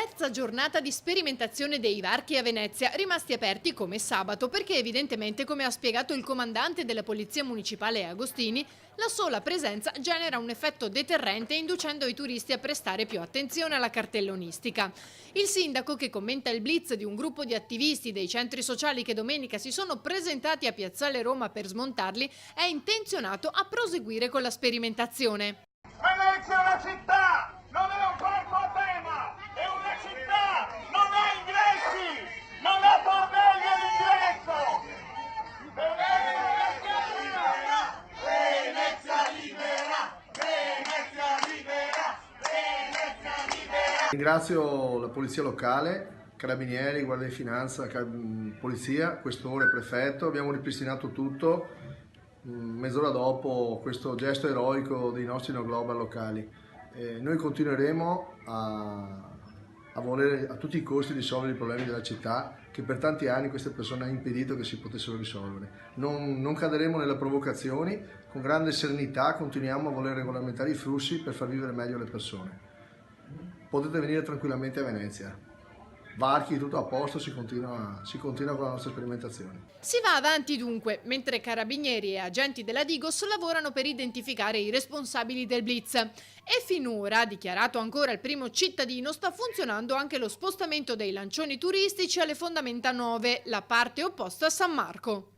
terza giornata di sperimentazione dei varchi a Venezia, rimasti aperti come sabato, perché evidentemente, come ha spiegato il comandante della Polizia Municipale Agostini, la sola presenza genera un effetto deterrente inducendo i turisti a prestare più attenzione alla cartellonistica. Il sindaco, che commenta il blitz di un gruppo di attivisti dei centri sociali che domenica si sono presentati a Piazzale Roma per smontarli, è intenzionato a proseguire con la sperimentazione. Venezia è una città, non è un parco a tema, è una città, non ha ingressi, non ha bordelli all'ingresso. Venezia libera, Venezia libera, Venezia libera, Venezia libera. Ringrazio la polizia locale, carabinieri, guardia di finanza, polizia, questore, prefetto. Abbiamo ripristinato tutto mezz'ora dopo questo gesto eroico dei nostri no global locali. Noi continueremo a volere a tutti i costi risolvere i problemi della città, che per tanti anni queste persone hanno impedito che si potessero risolvere. Non caderemo nelle provocazioni, con grande serenità continuiamo a voler regolamentare i flussi per far vivere meglio le persone. Potete venire tranquillamente a Venezia. Varchi, tutto a posto, si continua con la nostra sperimentazione. Si va avanti dunque, mentre carabinieri e agenti della Digos lavorano per identificare i responsabili del blitz. E finora, ha dichiarato ancora il primo cittadino, sta funzionando anche lo spostamento dei lancioni turistici alle fondamenta 9, la parte opposta a San Marco.